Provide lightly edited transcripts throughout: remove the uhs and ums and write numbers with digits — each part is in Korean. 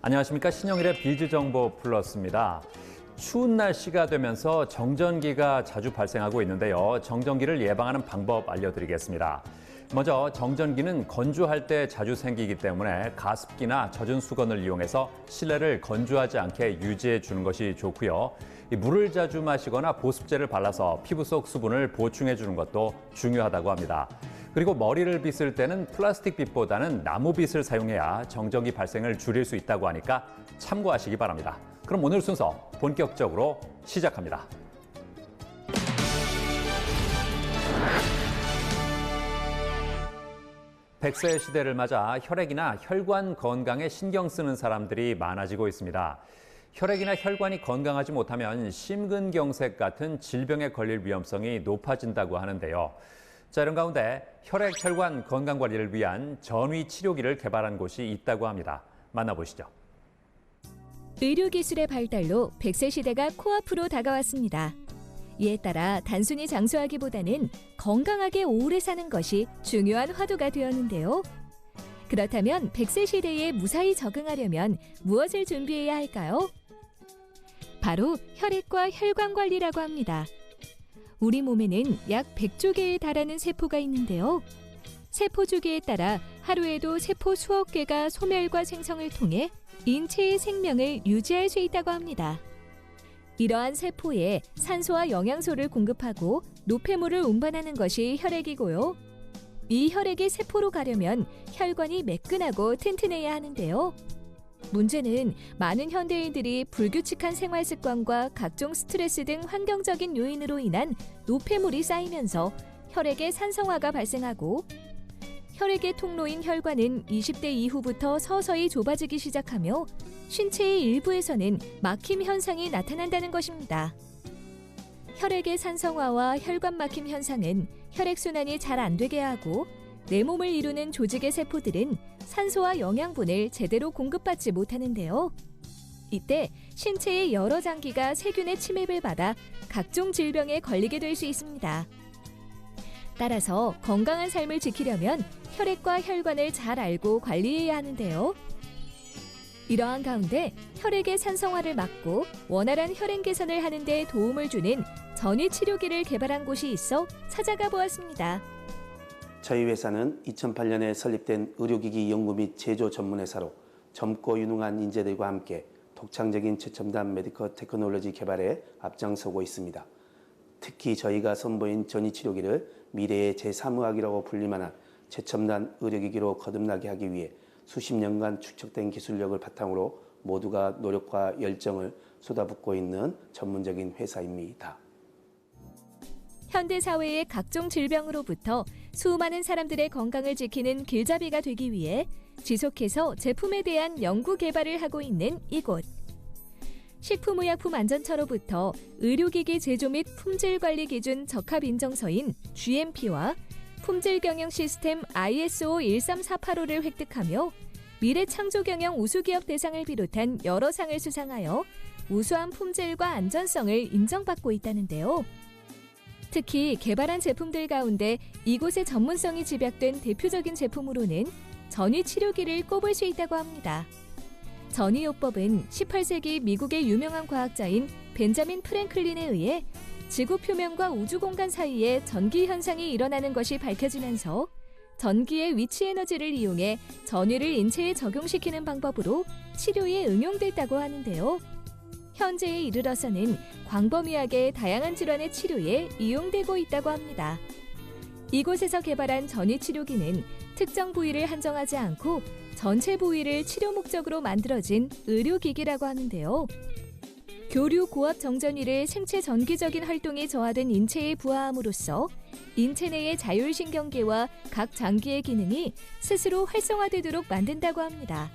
안녕하십니까. 신영일의 비즈정보 플러스입니다. 추운 날씨가 되면서 정전기가 자주 발생하고 있는데요. 정전기를 예방하는 방법 알려드리겠습니다. 먼저 정전기는 건조할 때 자주 생기기 때문에 가습기나 젖은 수건을 이용해서 실내를 건조하지 않게 유지해 주는 것이 좋고요. 물을 자주 마시거나 보습제를 발라서 피부 속 수분을 보충해 주는 것도 중요하다고 합니다. 그리고 머리를 빗을 때는 플라스틱 빗보다는 나무 빗을 사용해야 정전기 발생을 줄일 수 있다고 하니까 참고하시기 바랍니다. 그럼 오늘 순서 본격적으로 시작합니다. 백세 시대를 맞아 혈액이나 혈관 건강에 신경 쓰는 사람들이 많아지고 있습니다. 혈액이나 혈관이 건강하지 못하면 심근경색 같은 질병에 걸릴 위험성이 높아진다고 하는데요. 자, 이런 가운데 혈액, 혈관 건강 관리를 위한 전위 치료기를 개발한 곳이 있다고 합니다. 만나보시죠. 의료기술의 발달로 100세 시대가 코앞으로 다가왔습니다. 이에 따라 단순히 장수하기보다는 건강하게 오래 사는 것이 중요한 화두가 되었는데요. 그렇다면 100세 시대에 무사히 적응하려면 무엇을 준비해야 할까요? 바로 혈액과 혈관 관리라고 합니다. 우리 몸에는 약 100조 개에 달하는 세포가 있는데요. 세포 주기에 따라 하루에도 세포 수억 개가 소멸과 생성을 통해 인체의 생명을 유지할 수 있다고 합니다. 이러한 세포에 산소와 영양소를 공급하고 노폐물을 운반하는 것이 혈액이고요. 이 혈액이 세포로 가려면 혈관이 매끈하고 튼튼해야 하는데요. 문제는 많은 현대인들이 불규칙한 생활 습관과 각종 스트레스 등 환경적인 요인으로 인한 노폐물이 쌓이면서 혈액의 산성화가 발생하고 혈액의 통로인 혈관은 20대 이후부터 서서히 좁아지기 시작하며 신체의 일부에서는 막힘 현상이 나타난다는 것입니다. 혈액의 산성화와 혈관 막힘 현상은 혈액순환이 잘 안 되게 하고 내 몸을 이루는 조직의 세포들은 산소와 영양분을 제대로 공급받지 못하는데요. 이때 신체의 여러 장기가 세균의 침입을 받아 각종 질병에 걸리게 될 수 있습니다. 따라서 건강한 삶을 지키려면 혈액과 혈관을 잘 알고 관리해야 하는데요. 이러한 가운데 혈액의 산성화를 막고 원활한 혈행 개선을 하는 데 도움을 주는 전위 치료기를 개발한 곳이 있어 찾아가 보았습니다. 저희 회사는 2008년에 설립된 의료기기 연구 및 제조 전문회사로 젊고 유능한 인재들과 함께 독창적인 최첨단 메디컬 테크놀로지 개발에 앞장서고 있습니다. 특히 저희가 선보인 전위치료기를 미래의 제3의학이라고 불릴만한 최첨단 의료기기로 거듭나게 하기 위해 수십 년간 축적된 기술력을 바탕으로 모두가 노력과 열정을 쏟아붓고 있는 전문적인 회사입니다. 현대사회의 각종 질병으로부터 수많은 사람들의 건강을 지키는 길잡이가 되기 위해 지속해서 제품에 대한 연구 개발을 하고 있는 이곳. 식품의약품안전처로부터 의료기기 제조 및 품질관리 기준 적합인정서인 GMP와 품질경영 시스템 ISO 13485를 획득하며 미래창조경영 우수기업 대상을 비롯한 여러 상을 수상하여 우수한 품질과 안전성을 인정받고 있다는데요. 특히 개발한 제품들 가운데 이곳의 전문성이 집약된 대표적인 제품으로는 전위치료기를 꼽을 수 있다고 합니다. 전위요법은 18세기 미국의 유명한 과학자인 벤자민 프랭클린에 의해 지구 표면과 우주 공간 사이에 전기 현상이 일어나는 것이 밝혀지면서 전기의 위치 에너지를 이용해 전위를 인체에 적용시키는 방법으로 치료에 응용됐다고 하는데요. 현재에 이르러서는 광범위하게 다양한 질환의 치료에 이용되고 있다고 합니다. 이곳에서 개발한 전위치료기는 특정 부위를 한정하지 않고 전체 부위를 치료 목적으로 만들어진 의료기기라고 하는데요. 교류 고압 정전위를 생체 전기적인 활동이 저하된 인체에 부하함으로써 인체 내의 자율신경계와 각 장기의 기능이 스스로 활성화되도록 만든다고 합니다.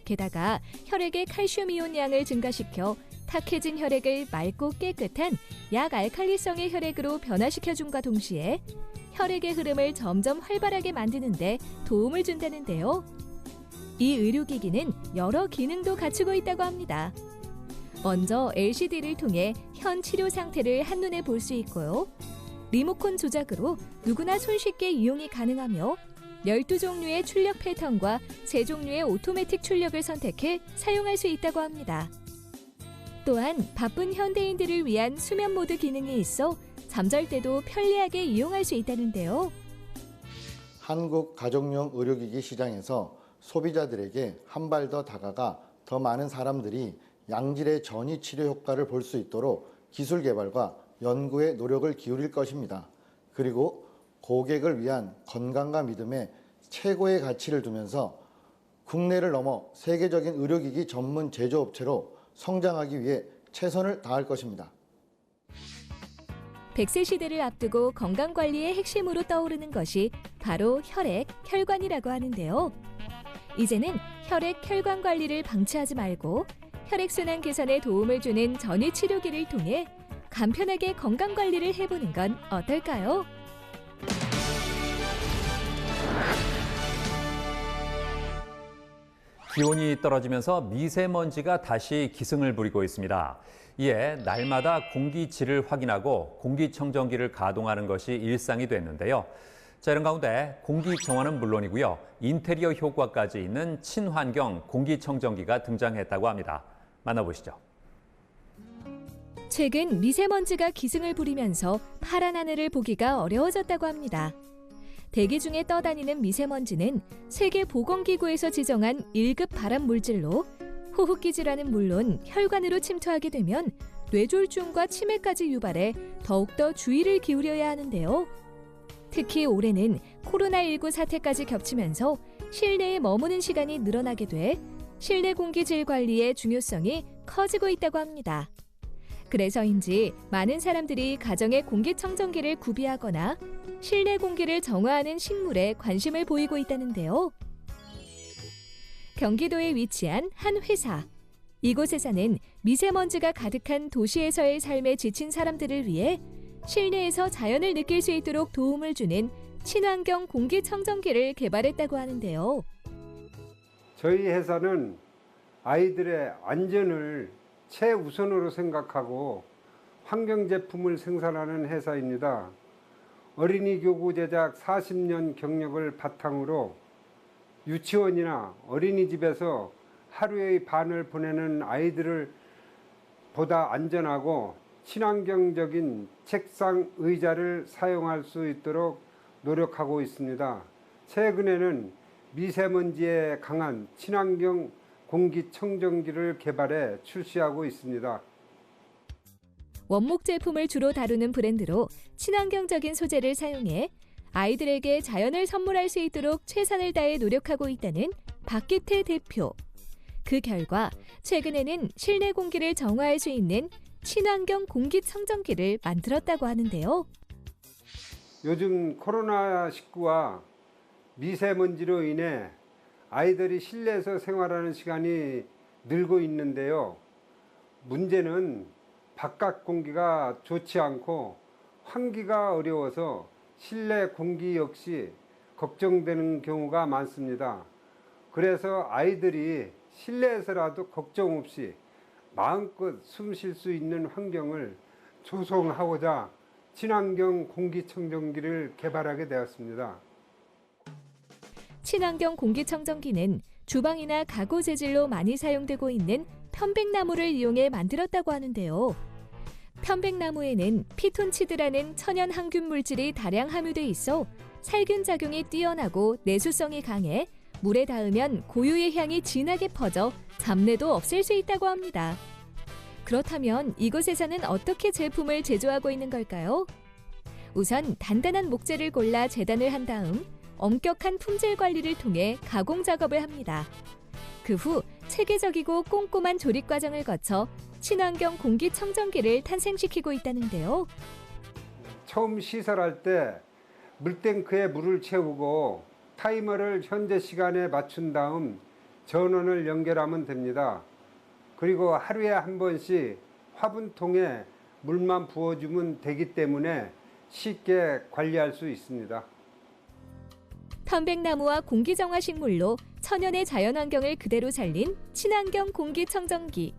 게다가 혈액의 칼슘 이온 양을 증가시켜 탁해진 혈액을 맑고 깨끗한 약알칼리성의 혈액으로 변화시켜줌과 동시에 혈액의 흐름을 점점 활발하게 만드는 데 도움을 준다는데요. 이 의료기기는 여러 기능도 갖추고 있다고 합니다. 먼저 LCD를 통해 현 치료 상태를 한눈에 볼 수 있고요. 리모컨 조작으로 누구나 손쉽게 이용이 가능하며 12종류의 출력 패턴과 3종류의 오토매틱 출력을 선택해 사용할 수 있다고 합니다. 또한 바쁜 현대인들을 위한 수면 모드 기능이 있어 잠잘 때도 편리하게 이용할 수 있다는데요. 한국 가정용 의료기기 시장에서 소비자들에게 한 발 더 다가가 더 많은 사람들이 양질의 전이 치료 효과를 볼 수 있도록 기술 개발과 연구에 노력을 기울일 것입니다. 그리고 고객을 위한 건강과 믿음에 최고의 가치를 두면서 국내를 넘어 세계적인 의료기기 전문 제조업체로 성장하기 위해 최선을 다할 것입니다. 100세 시대를 앞두고 건강관리의 핵심으로 떠오르는 것이 바로 혈액, 혈관이라고 하는데요. 이제는 혈액, 혈관 관리를 방치하지 말고 혈액순환 개선에 도움을 주는 전이치료기를 통해 간편하게 건강관리를 해보는 건 어떨까요? 기온이 떨어지면서 미세먼지가 다시 기승을 부리고 있습니다. 이에 날마다 공기질을 확인하고 공기청정기를 가동하는 것이 일상이 됐는데요. 자, 이런 가운데 공기정화는 물론이고요. 인테리어 효과까지 있는 친환경 공기청정기가 등장했다고 합니다. 만나보시죠. 최근 미세먼지가 기승을 부리면서 파란 하늘을 보기가 어려워졌다고 합니다. 대기 중에 떠다니는 미세먼지는 세계보건기구에서 지정한 1급 발암 물질로 호흡기 질환은 물론 혈관으로 침투하게 되면 뇌졸중과 치매까지 유발해 더욱더 주의를 기울여야 하는데요. 특히 올해는 코로나19 사태까지 겹치면서 실내에 머무는 시간이 늘어나게 돼 실내 공기질 관리의 중요성이 커지고 있다고 합니다. 그래서인지 많은 사람들이 가정에 공기청정기를 구비하거나 실내 공기를 정화하는 식물에 관심을 보이고 있다는데요. 경기도에 위치한 한 회사. 이곳에서는 미세먼지가 가득한 도시에서의 삶에 지친 사람들을 위해 실내에서 자연을 느낄 수 있도록 도움을 주는 친환경 공기청정기를 개발했다고 하는데요. 저희 회사는 아이들의 안전을 최우선으로 생각하고 환경 제품을 생산하는 회사입니다. 어린이 교구 제작 40년 경력을 바탕으로 유치원이나 어린이집에서 하루의 반을 보내는 아이들을 보다 안전하고 친환경적인 책상, 의자를 사용할 수 있도록 노력하고 있습니다. 최근에는 미세먼지에 강한 친환경 공기청정기를 개발해 출시하고 있습니다. 원목 제품을 주로 다루는 브랜드로 친환경적인 소재를 사용해 아이들에게 자연을 선물할 수 있도록 최선을 다해 노력하고 있다는 박기태 대표. 그 결과 최근에는 실내 공기를 정화할 수 있는 친환경 공기청정기를 만들었다고 하는데요. 요즘 코로나19와 미세먼지로 인해 아이들이 실내에서 생활하는 시간이 늘고 있는데요. 문제는 바깥 공기가 좋지 않고 환기가 어려워서 실내 공기 역시 걱정되는 경우가 많습니다. 그래서 아이들이 실내에서라도 걱정 없이 마음껏 숨 쉴 수 있는 환경을 조성하고자 친환경 공기청정기를 개발하게 되었습니다. 친환경 공기청정기는 주방이나 가구 재질로 많이 사용되고 있는 편백나무를 이용해 만들었다고 하는데요. 편백나무에는 피톤치드라는 천연 항균 물질이 다량 함유돼 있어 살균 작용이 뛰어나고 내수성이 강해 물에 닿으면 고유의 향이 진하게 퍼져 잡내도 없앨 수 있다고 합니다. 그렇다면 이곳에서는 어떻게 제품을 제조하고 있는 걸까요? 우선 단단한 목재를 골라 재단을 한 다음 엄격한 품질 관리를 통해 가공 작업을 합니다. 그 후 체계적이고 꼼꼼한 조립 과정을 거쳐 친환경 공기청정기를 탄생시키고 있다는데요. 처음 시설할 때 물탱크에 물을 채우고 타이머를 현재 시간에 맞춘 다음 전원을 연결하면 됩니다. 그리고 하루에 한 번씩 화분통에 물만 부어주면 되기 때문에 쉽게 관리할 수 있습니다. 편백나무와 공기정화 식물로 천연의 자연환경을 그대로 살린 친환경 공기청정기.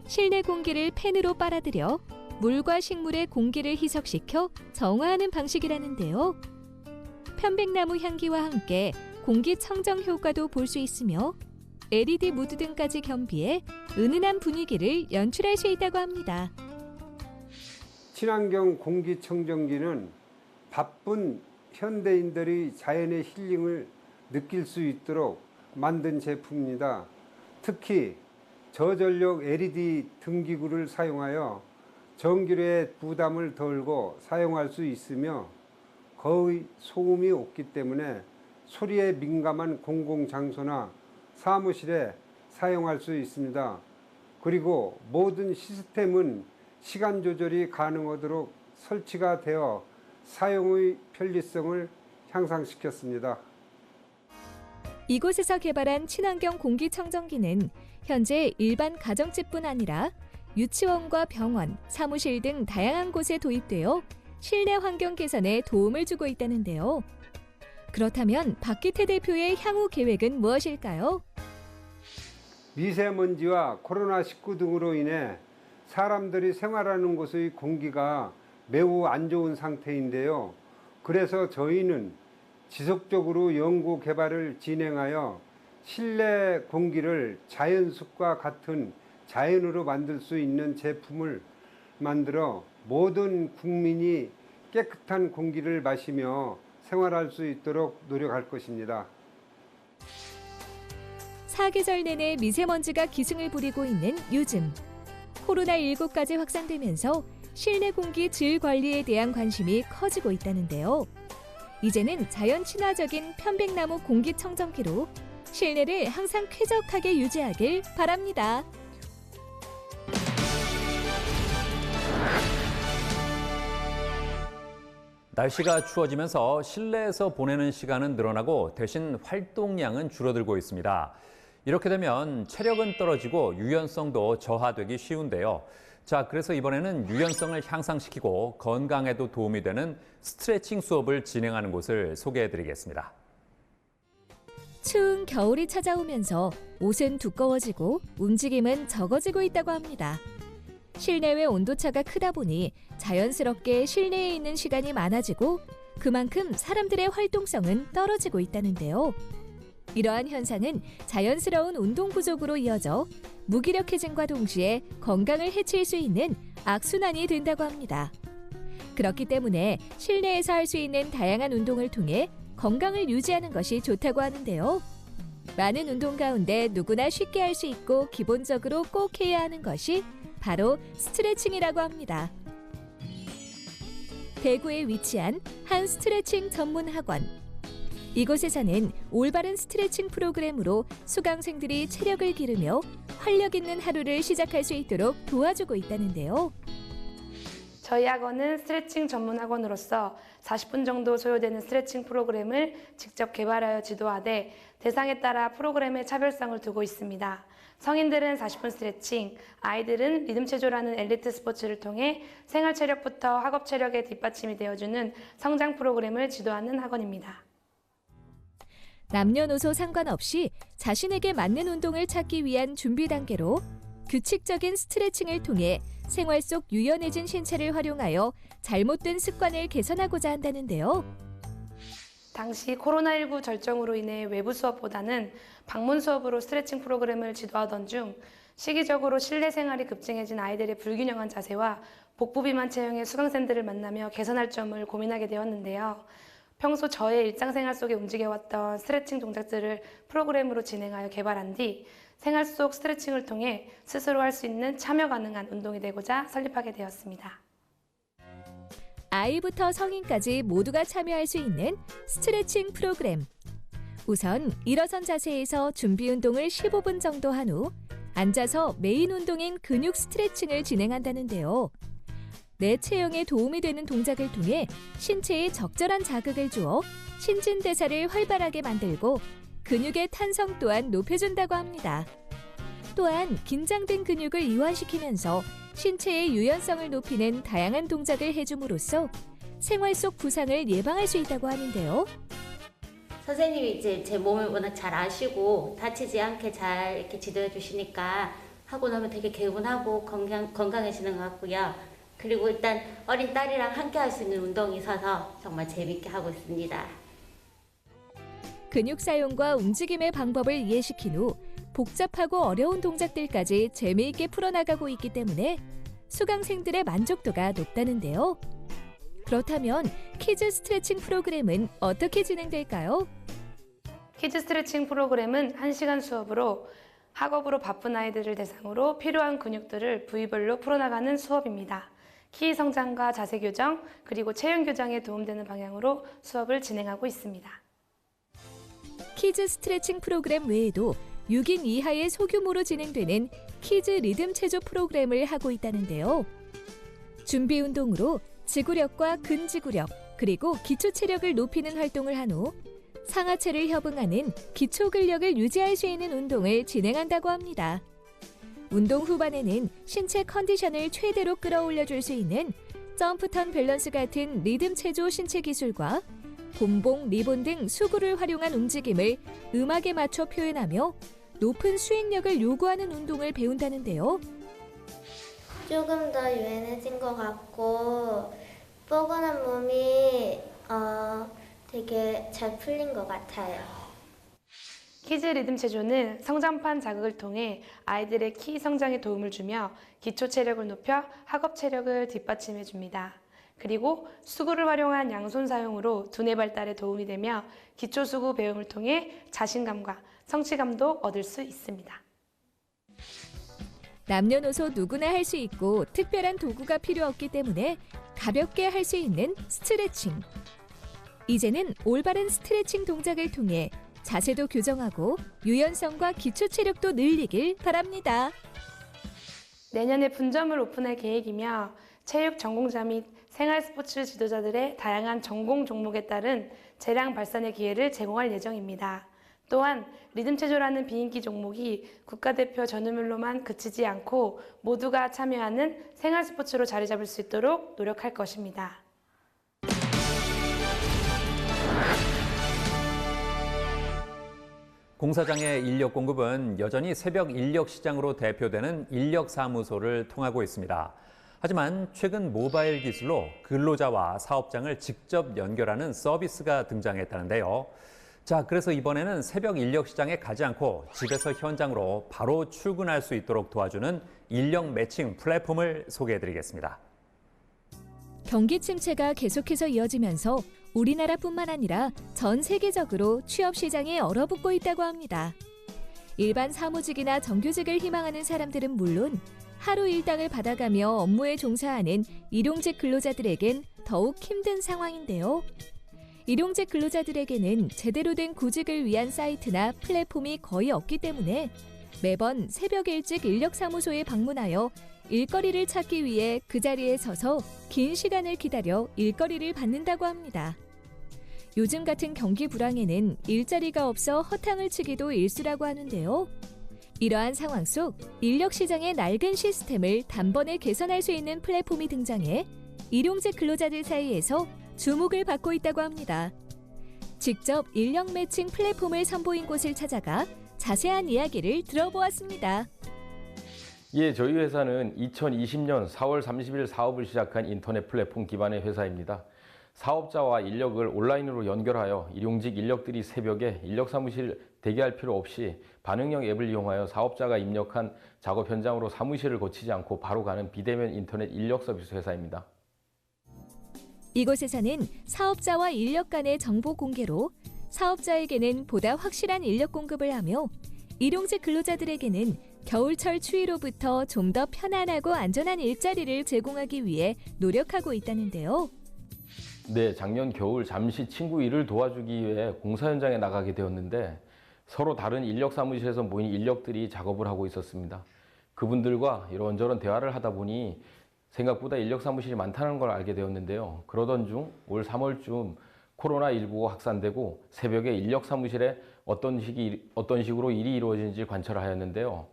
실내 공기를 팬으로 빨아들여 물과 식물의 공기를 희석시켜 정화하는 방식이라는데요. 편백나무 향기와 함께 공기청정 효과도 볼 수 있으며 LED 무드 등까지 겸비해 은은한 분위기를 연출할 수 있다고 합니다. 친환경 공기청정기는 바쁜 현대인들이 자연의 힐링을 느낄 수 있도록 만든 제품입니다. 특히 저전력 LED 등기구를 사용하여 전기료의 부담을 덜고 사용할 수 있으며 거의 소음이 없기 때문에 소리에 민감한 공공장소나 사무실에 사용할 수 있습니다. 그리고 모든 시스템은 시간 조절이 가능하도록 설치가 되어 사용의 편리성을 향상시켰습니다. 이곳에서 개발한 친환경 공기청정기는 현재 일반 가정집뿐 아니라 유치원과 병원, 사무실 등 다양한 곳에 도입되어 실내 환경 개선에 도움을 주고 있다는데요. 그렇다면 박기태 대표의 향후 계획은 무엇일까요? 미세먼지와 코로나19 등으로 인해 사람들이 생활하는 곳의 공기가 매우 안 좋은 상태인데요. 그래서 저희는 지속적으로 연구 개발을 진행하여 실내 공기를 자연숲과 같은 자연으로 만들 수 있는 제품을 만들어 모든 국민이 깨끗한 공기를 마시며 생활할 수 있도록 노력할 것입니다. 사계절 내내 미세먼지가 기승을 부리고 있는 요즘. 코로나19까지 확산되면서 실내 공기 질 관리에 대한 관심이 커지고 있다는데요. 이제는 자연 친화적인 편백나무 공기청정기로 실내를 항상 쾌적하게 유지하길 바랍니다. 날씨가 추워지면서 실내에서 보내는 시간은 늘어나고 대신 활동량은 줄어들고 있습니다. 이렇게 되면 체력은 떨어지고 유연성도 저하되기 쉬운데요. 자, 그래서 이번에는 유연성을 향상시키고 건강에도 도움이 되는 스트레칭 수업을 진행하는 곳을 소개해드리겠습니다. 추운 겨울이 찾아오면서 옷은 두꺼워지고 움직임은 적어지고 있다고 합니다. 실내외 온도차가 크다 보니 자연스럽게 실내에 있는 시간이 많아지고 그만큼 사람들의 활동성은 떨어지고 있다는데요. 이러한 현상은 자연스러운 운동 부족으로 이어져 무기력해짐과 동시에 건강을 해칠 수 있는 악순환이 된다고 합니다. 그렇기 때문에 실내에서 할 수 있는 다양한 운동을 통해 건강을 유지하는 것이 좋다고 하는데요. 많은 운동 가운데 누구나 쉽게 할 수 있고 기본적으로 꼭 해야 하는 것이 바로 스트레칭이라고 합니다. 대구에 위치한 한 스트레칭 전문 학원. 이곳에서는 올바른 스트레칭 프로그램으로 수강생들이 체력을 기르며 활력 있는 하루를 시작할 수 있도록 도와주고 있다는데요. 저희 학원은 스트레칭 전문 학원으로서 40분 정도 소요되는 스트레칭 프로그램을 직접 개발하여 지도하되 대상에 따라 프로그램의 차별성을 두고 있습니다. 성인들은 40분 스트레칭, 아이들은 리듬 체조라는 엘리트 스포츠를 통해 생활 체력부터 학업 체력에 뒷받침이 되어주는 성장 프로그램을 지도하는 학원입니다. 남녀노소 상관없이 자신에게 맞는 운동을 찾기 위한 준비 단계로 규칙적인 스트레칭을 통해 생활 속 유연해진 신체를 활용하여 잘못된 습관을 개선하고자 한다는데요. 당시 코로나19 절정으로 인해 외부 수업보다는 방문 수업으로 스트레칭 프로그램을 지도하던 중 시기적으로 실내 생활이 급증해진 아이들의 불균형한 자세와 복부 비만 체형의 수강생들을 만나며 개선할 점을 고민하게 되었는데요. 평소 저의 일상생활 속에 움직여왔던 스트레칭 동작들을 프로그램으로 진행하여 개발한 뒤 생활 속 스트레칭을 통해 스스로 할 수 있는 참여 가능한 운동이 되고자 설립하게 되었습니다. 아이부터 성인까지 모두가 참여할 수 있는 스트레칭 프로그램. 우선 일어선 자세에서 준비 운동을 15분 정도 한 후 앉아서 메인 운동인 근육 스트레칭을 진행한다는데요. 내 체형에 도움이 되는 동작을 통해 신체에 적절한 자극을 주어 신진대사를 활발하게 만들고 근육의 탄성 또한 높여준다고 합니다. 또한 긴장된 근육을 이완시키면서 신체의 유연성을 높이는 다양한 동작을 해줌으로써 생활 속 부상을 예방할 수 있다고 하는데요. 선생님이 이제 제 몸을 워낙 잘 아시고 다치지 않게 잘 이렇게 지도해 주시니까 하고 나면 되게 개운하고 건강해지는 것 같고요. 그리고 일단 어린 딸이랑 함께 할 수 있는 운동이 있어서 정말 재밌게 하고 있습니다. 근육 사용과 움직임의 방법을 이해시킨 후 복잡하고 어려운 동작들까지 재미있게 풀어나가고 있기 때문에 수강생들의 만족도가 높다는데요. 그렇다면 키즈 스트레칭 프로그램은 어떻게 진행될까요? 키즈 스트레칭 프로그램은 1시간 수업으로 학업으로 바쁜 아이들을 대상으로 필요한 근육들을 부위별로 풀어나가는 수업입니다. 키 성장과 자세 교정, 그리고 체형 교정에 도움되는 방향으로 수업을 진행하고 있습니다. 키즈 스트레칭 프로그램 외에도 6인 이하의 소규모로 진행되는 키즈 리듬 체조 프로그램을 하고 있다는데요. 준비 운동으로 지구력과 근지구력, 그리고 기초 체력을 높이는 활동을 한 후 상하체를 협응하는 기초 근력을 유지할 수 있는 운동을 진행한다고 합니다. 운동 후반에는 신체 컨디션을 최대로 끌어올려 줄 수 있는 점프턴 밸런스 같은 리듬 체조 신체 기술과 곰봉, 리본 등 수구를 활용한 움직임을 음악에 맞춰 표현하며 높은 수행력을 요구하는 운동을 배운다는데요. 조금 더 유연해진 것 같고 뻐근한 몸이 되게 잘 풀린 것 같아요. 키즈 리듬 체조는 성장판 자극을 통해 아이들의 키 성장에 도움을 주며 기초 체력을 높여 학업 체력을 뒷받침해 줍니다. 그리고 수구를 활용한 양손 사용으로 두뇌 발달에 도움이 되며 기초 수구 배움을 통해 자신감과 성취감도 얻을 수 있습니다. 남녀노소 누구나 할 수 있고 특별한 도구가 필요 없기 때문에 가볍게 할 수 있는 스트레칭. 이제는 올바른 스트레칭 동작을 통해 자세도 교정하고 유연성과 기초 체력도 늘리길 바랍니다. 내년에 분점을 오픈할 계획이며 체육 전공자 및 생활 스포츠 지도자들의 다양한 전공 종목에 따른 재량 발산의 기회를 제공할 예정입니다. 또한 리듬 체조라는 비인기 종목이 국가대표 전후물로만 그치지 않고 모두가 참여하는 생활 스포츠로 자리 잡을 수 있도록 노력할 것입니다. 공사장의 인력 공급은 여전히 새벽 인력 시장으로 대표되는 인력사무소를 통하고 있습니다. 하지만 최근 모바일 기술로 근로자와 사업장을 직접 연결하는 서비스가 등장했다는데요. 자, 그래서 이번에는 새벽 인력 시장에 가지 않고 집에서 현장으로 바로 출근할 수 있도록 도와주는 인력 매칭 플랫폼을 소개해드리겠습니다. 경기 침체가 계속해서 이어지면서 우리나라뿐만 아니라 전 세계적으로 취업 시장이 얼어붙고 있다고 합니다. 일반 사무직이나 정규직을 희망하는 사람들은 물론 하루 일당을 받아가며 업무에 종사하는 일용직 근로자들에겐 더욱 힘든 상황인데요. 일용직 근로자들에게는 제대로 된 구직을 위한 사이트나 플랫폼이 거의 없기 때문에 매번 새벽 일찍 인력사무소에 방문하여 일거리를 찾기 위해 그 자리에 서서 긴 시간을 기다려 일거리를 받는다고 합니다. 요즘 같은 경기 불황에는 일자리가 없어 허탕을 치기도 일쑤라고 하는데요. 이러한 상황 속 인력시장의 낡은 시스템을 단번에 개선할 수 있는 플랫폼이 등장해 일용직 근로자들 사이에서 주목을 받고 있다고 합니다. 직접 인력 매칭 플랫폼을 선보인 곳을 찾아가 자세한 이야기를 들어보았습니다. 예, 저희 회사는 2020년 4월 30일 사업을 시작한 인터넷 플랫폼 기반의 회사입니다. 사업자와 인력을 온라인으로 연결하여 일용직 인력들이 새벽에 인력사무실 대기할 필요 없이 반응형 앱을 이용하여 사업자가 입력한 작업 현장으로 사무실을 거치지 않고 바로 가는 비대면 인터넷 인력 서비스 회사입니다. 이곳에서는 사업자와 인력 간의 정보 공개로 사업자에게는 보다 확실한 인력 공급을 하며 일용직 근로자들에게는 겨울철 추위로부터 좀 더 편안하고 안전한 일자리를 제공하기 위해 노력하고 있다는데요. 네, 작년 겨울 잠시 친구 일을 도와주기 위해 공사 현장에 나가게 되었는데 서로 다른 인력 사무실에서 모인 인력들이 작업을 하고 있었습니다. 그분들과 이런저런 대화를 하다 보니 생각보다 인력 사무실이 많다는 걸 알게 되었는데요. 그러던 중 올 3월쯤 코로나19가 확산되고 새벽에 인력 사무실에 어떤 식으로 일이 이루어지는지 관찰하였는데요.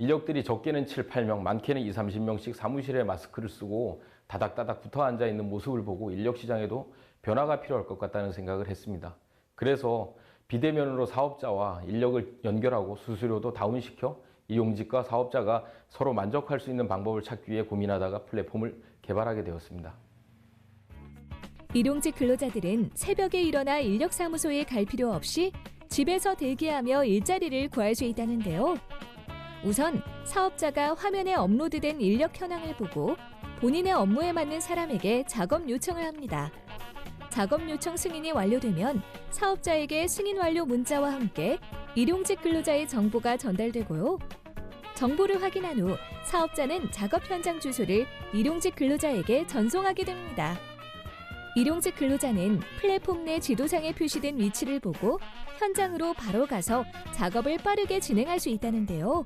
인력들이 적게는 7, 8명, 많게는 20, 30명씩 사무실에 마스크를 쓰고 다닥다닥 붙어 앉아 있는 모습을 보고 인력 시장에도 변화가 필요할 것 같다는 생각을 했습니다. 그래서 비대면으로 사업자와 인력을 연결하고 수수료도 다운시켜 이용직과 사업자가 서로 만족할 수 있는 방법을 찾기 위해 고민하다가 플랫폼을 개발하게 되었습니다. 일용직 근로자들은 새벽에 일어나 인력사무소에 갈 필요 없이 집에서 대기하며 일자리를 구할 수 있다는데요. 우선 사업자가 화면에 업로드된 인력 현황을 보고 본인의 업무에 맞는 사람에게 작업 요청을 합니다. 작업 요청 승인이 완료되면 사업자에게 승인 완료 문자와 함께 일용직 근로자의 정보가 전달되고요. 정보를 확인한 후 사업자는 작업 현장 주소를 일용직 근로자에게 전송하게 됩니다. 일용직 근로자는 플랫폼 내 지도상에 표시된 위치를 보고 현장으로 바로 가서 작업을 빠르게 진행할 수 있다는데요.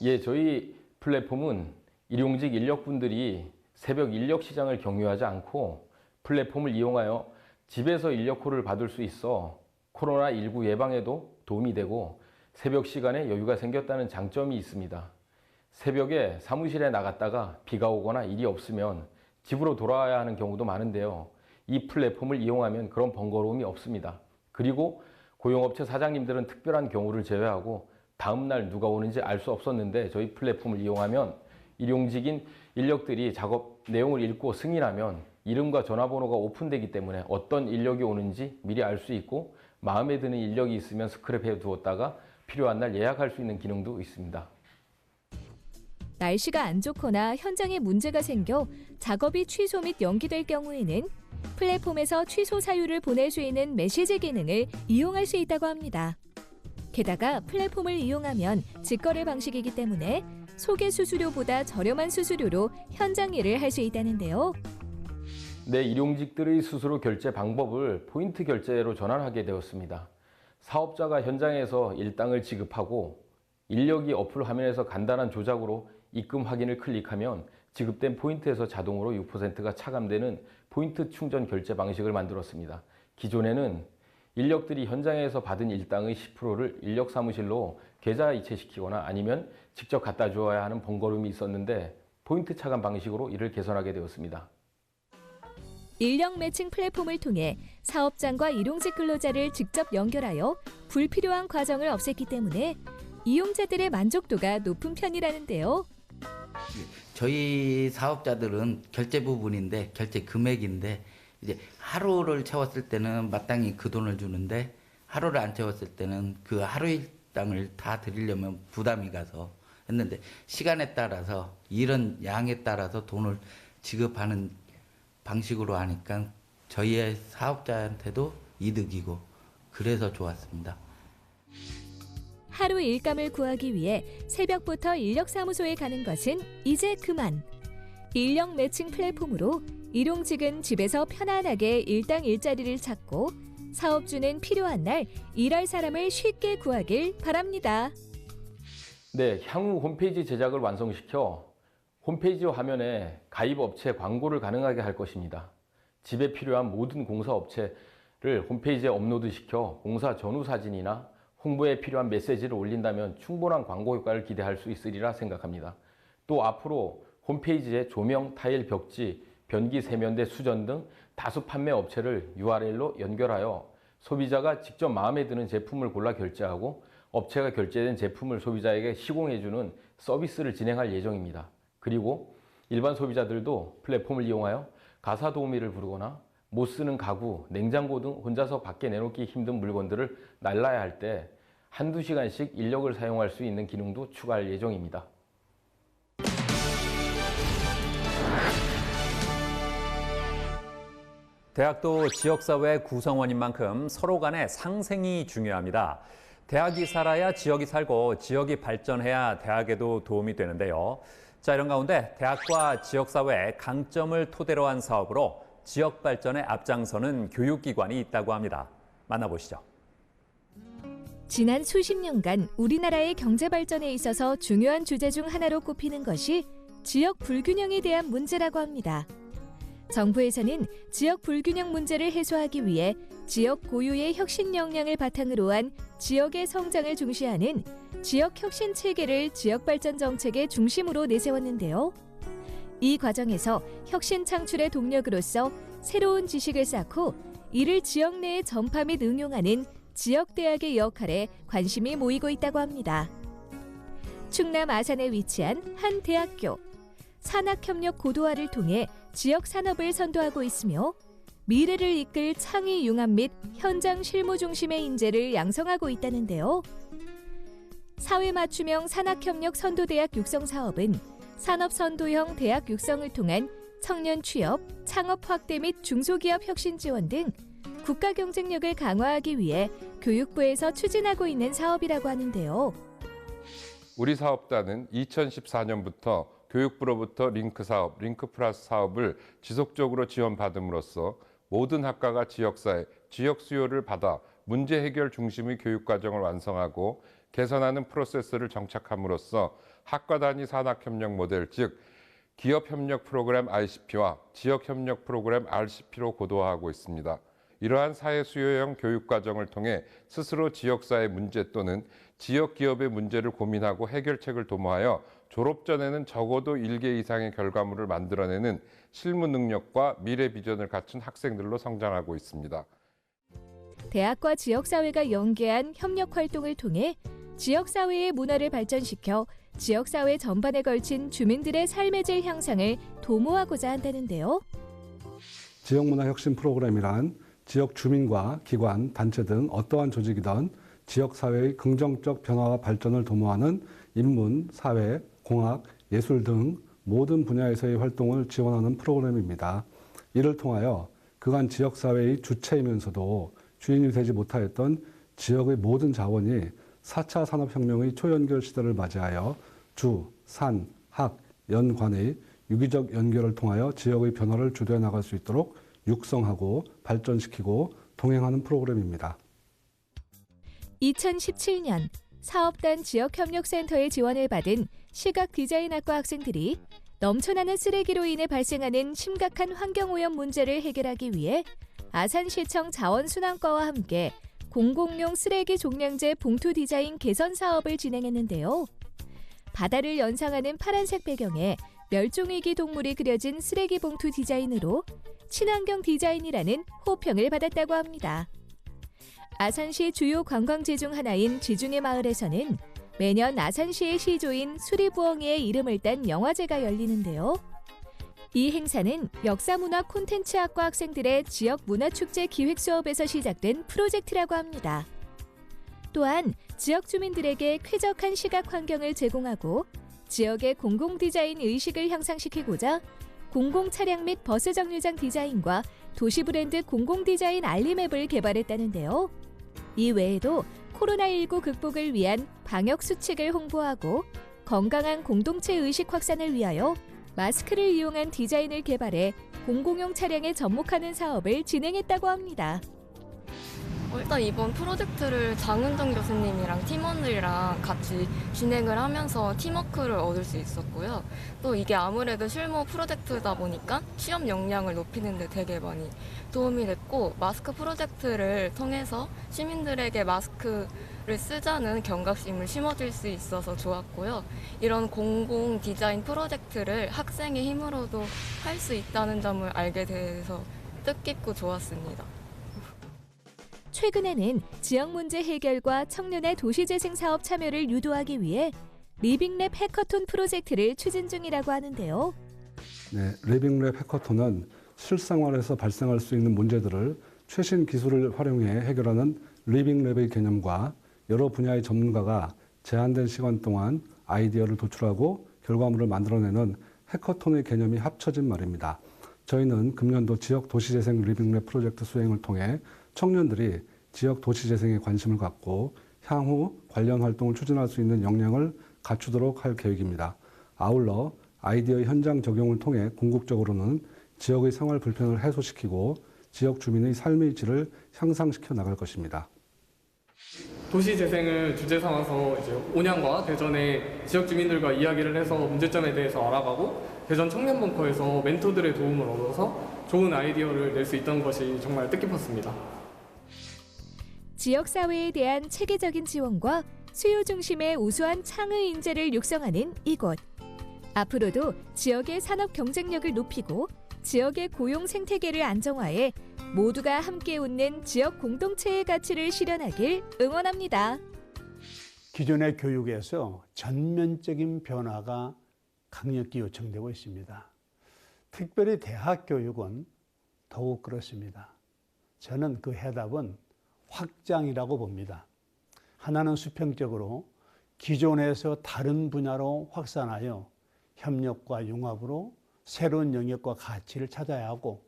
예, 저희 플랫폼은 일용직 인력분들이 새벽 인력 시장을 경유하지 않고 플랫폼을 이용하여 집에서 인력콜을 받을 수 있어 코로나19 예방에도 도움이 되고 새벽 시간에 여유가 생겼다는 장점이 있습니다. 새벽에 사무실에 나갔다가 비가 오거나 일이 없으면 집으로 돌아와야 하는 경우도 많은데요. 이 플랫폼을 이용하면 그런 번거로움이 없습니다. 그리고 고용업체 사장님들은 특별한 경우를 제외하고 다음날 누가 오는지 알 수 없었는데 저희 플랫폼을 이용하면 일용직인 인력들이 작업 내용을 읽고 승인하면 이름과 전화번호가 오픈되기 때문에 어떤 인력이 오는지 미리 알 수 있고 마음에 드는 인력이 있으면 스크랩해 두었다가 필요한 날 예약할 수 있는 기능도 있습니다. 날씨가 안 좋거나 현장에 문제가 생겨 작업이 취소 및 연기될 경우에는 플랫폼에서 취소 사유를 보낼 수 있는 메시지 기능을 이용할 수 있다고 합니다. 게다가 플랫폼을 이용하면 직거래 방식이기 때문에 소개 수수료보다 저렴한 수수료로 현장 일을 할 수 있다는데요. 네, 일용직들의 수수료 결제 방법을 포인트 결제로 전환하게 되었습니다. 사업자가 현장에서 일당을 지급하고 인력이 어플 화면에서 간단한 조작으로 입금 확인을 클릭하면 지급된 포인트에서 자동으로 6%가 차감되는 포인트 충전 결제 방식을 만들었습니다. 기존에는 인력들이 현장에서 받은 일당의 10%를 인력 사무실로 계좌 이체시키거나 아니면 직접 갖다 주어야 하는 번거로움이 있었는데 포인트 차감 방식으로 이를 개선하게 되었습니다. 인력 매칭 플랫폼을 통해 사업장과 일용직 근로자를 직접 연결하여 불필요한 과정을 없앴기 때문에 이용자들의 만족도가 높은 편이라는데요. 저희 사업자들은 결제 부분인데 결제 금액인데 이제 하루를 채웠을 때는 마땅히 그 돈을 주는데 하루를 안 채웠을 때는 그 하루 일당을 다 드리려면 부담이 가서 했는데 시간에 따라서 이런 양에 따라서 돈을 지급하는 방식으로 하니까 저희의 사업자한테도 이득이고 그래서 좋았습니다. 하루 일감을 구하기 위해 새벽부터 인력사무소에 가는 것은 이제 그만. 인력 매칭 플랫폼으로 일용직은 집에서 편안하게 일당 일자리를 찾고 사업주는 필요한 날 일할 사람을 쉽게 구하길 바랍니다. 네, 향후 홈페이지 제작을 완성시켜 홈페이지 화면에 가입 업체 광고를 가능하게 할 것입니다. 집에 필요한 모든 공사 업체를 홈페이지에 업로드시켜 공사 전후 사진이나 홍보에 필요한 메시지를 올린다면 충분한 광고 효과를 기대할 수 있으리라 생각합니다. 또 앞으로 홈페이지에 조명, 타일, 벽지, 변기, 세면대, 수전 등 다수 판매 업체를 URL로 연결하여 소비자가 직접 마음에 드는 제품을 골라 결제하고 업체가 결제된 제품을 소비자에게 시공해주는 서비스를 진행할 예정입니다. 그리고 일반 소비자들도 플랫폼을 이용하여 가사 도우미를 부르거나 못 쓰는 가구, 냉장고 등 혼자서 밖에 내놓기 힘든 물건들을 날라야 할 때 한두 시간씩 인력을 사용할 수 있는 기능도 추가할 예정입니다. 대학도 지역사회 구성원인 만큼 서로 간의 상생이 중요합니다. 대학이 살아야 지역이 살고 지역이 발전해야 대학에도 도움이 되는데요. 자, 이런 가운데 대학과 지역사회의 강점을 토대로 한 사업으로 지역 발전에 앞장서는 교육기관이 있다고 합니다. 만나보시죠. 지난 수십 년간 우리나라의 경제 발전에 있어서 중요한 주제 중 하나로 꼽히는 것이 지역 불균형에 대한 문제라고 합니다. 정부에서는 지역 불균형 문제를 해소하기 위해 지역 고유의 혁신 역량을 바탕으로 한 지역의 성장을 중시하는 지역 혁신 체계를 지역 발전 정책의 중심으로 내세웠는데요. 이 과정에서 혁신 창출의 동력으로서 새로운 지식을 쌓고 이를 지역 내에 전파 및 응용하는 지역대학의 역할에 관심이 모이고 있다고 합니다. 충남 아산에 위치한 한 대학교. 산학협력 고도화를 통해 지역 산업을 선도하고 있으며 미래를 이끌 창의 융합 및 현장 실무 중심의 인재를 양성하고 있다는데요. 사회 맞춤형 산학협력 선도대학 육성 사업은 산업 선도형 대학 육성을 통한 청년 취업, 창업 확대 및 중소기업 혁신 지원 등 국가 경쟁력을 강화하기 위해 교육부에서 추진하고 있는 사업이라고 하는데요. 우리 사업단은 2014년부터 교육부로부터 링크 사업, 링크 플러스 사업을 지속적으로 지원받음으로써 모든 학과가 지역사회, 지역 수요를 받아 문제 해결 중심의 교육 과정을 완성하고 개선하는 프로세스를 정착함으로써 학과 단위 산학협력 모델, 즉 기업협력 프로그램 ICP와 지역협력 프로그램 RCP로 고도화하고 있습니다. 이러한 사회 수요형 교육 과정을 통해 스스로 지역사회 문제 또는 지역 기업의 문제를 고민하고 해결책을 도모하여 졸업 전에는 적어도 1개 이상의 결과물을 만들어내는 실무 능력과 미래 비전을 갖춘 학생들로 성장하고 있습니다. 대학과 지역사회가 연계한 협력 활동을 통해 지역사회의 문화를 발전시켜 지역사회 전반에 걸친 주민들의 삶의 질 향상을 도모하고자 한다는데요. 지역문화혁신 프로그램이란 지역 주민과 기관, 단체 등 어떠한 조직이든 지역사회의 긍정적 변화와 발전을 도모하는 인문, 사회, 공학, 예술 등 모든 분야에서의 활동을 지원하는 프로그램입니다. 이를 통하여 그간 지역사회의 주체이면서도 주인이 되지 못하였던 지역의 모든 자원이 4차 산업혁명의 초연결 시대를 맞이하여 주, 산, 학, 연 간의 유기적 연결을 통하여 지역의 변화를 주도해 나갈 수 있도록 육성하고 발전시키고 동행하는 프로그램입니다. 2017년 사업단 지역협력센터의 지원을 받은 시각디자인학과 학생들이 넘쳐나는 쓰레기로 인해 발생하는 심각한 환경오염 문제를 해결하기 위해 아산시청 자원순환과와 함께 공공용 쓰레기 종량제 봉투 디자인 개선 사업을 진행했는데요. 바다를 연상하는 파란색 배경에 멸종위기 동물이 그려진 쓰레기 봉투 디자인으로 친환경 디자인이라는 호평을 받았다고 합니다. 아산시 주요 관광지 중 하나인 지중해 마을에서는 매년 아산시의 시조인 수리부엉이의 이름을 딴 영화제가 열리는데요. 이 행사는 역사문화 콘텐츠학과 학생들의 지역 문화축제 기획 수업에서 시작된 프로젝트라고 합니다. 또한 지역 주민들에게 쾌적한 시각 환경을 제공하고 지역의 공공 디자인 의식을 향상시키고자 공공 차량 및 버스 정류장 디자인과 도시 브랜드 공공 디자인 알림 앱을 개발했다는데요. 이 외에도 코로나19 극복을 위한 방역 수칙을 홍보하고 건강한 공동체 의식 확산을 위하여 마스크를 이용한 디자인을 개발해 공공용 차량에 접목하는 사업을 진행했다고 합니다. 일단 이번 프로젝트를 장은정 교수님이랑 팀원들이랑 같이 진행을 하면서 팀워크를 얻을 수 있었고요. 또 이게 아무래도 실무 프로젝트다 보니까 취업 역량을 높이는 데 되게 많이 도움이 됐고, 마스크 프로젝트를 통해서 시민들에게 마스크를 쓰자는 경각심을 심어줄 수 있어서 좋았고요. 이런 공공 디자인 프로젝트를 학생의 힘으로도 할 수 있다는 점을 알게 돼서 뜻깊고 좋았습니다. 최근에는 지역 문제 해결과 청년의 도시재생 사업 참여를 유도하기 위해 리빙랩 해커톤 프로젝트를 추진 중이라고 하는데요. 네, 리빙랩 해커톤은 실생활에서 발생할 수 있는 문제들을 최신 기술을 활용해 해결하는 리빙랩의 개념과 여러 분야의 전문가가 제한된 시간 동안 아이디어를 도출하고 결과물을 만들어내는 해커톤의 개념이 합쳐진 말입니다. 저희는 금년도 지역 도시재생 리빙랩 프로젝트 수행을 통해 청년들이 지역 도시재생에 관심을 갖고 향후 관련 활동을 추진할 수 있는 역량을 갖추도록 할 계획입니다. 아울러 아이디어 현장 적용을 통해 궁극적으로는 지역의 생활 불편을 해소시키고 지역 주민의 삶의 질을 향상시켜 나갈 것입니다. 도시재생을 주제 삼아서 이제 온양과 대전의 지역 주민들과 이야기를 해서 문제점에 대해서 알아가고 대전 청년벙커에서 멘토들의 도움을 얻어서 좋은 아이디어를 낼 수 있던 것이 정말 뜻깊었습니다. 지역사회에 대한 체계적인 지원과 수요 중심의 우수한 창의 인재를 육성하는 이곳. 앞으로도 지역의 산업 경쟁력을 높이고 지역의 고용 생태계를 안정화해 모두가 함께 웃는 지역 공동체의 가치를 실현하길 응원합니다. 기존의 교육에서 전면적인 변화가 강력히 요청되고 있습니다. 특별히 대학 교육은 더욱 그렇습니다. 저는 그 해답은 확장이라고 봅니다. 하나는 수평적으로 기존에서 다른 분야로 확산하여 협력과 융합으로 새로운 영역과 가치를 찾아야 하고,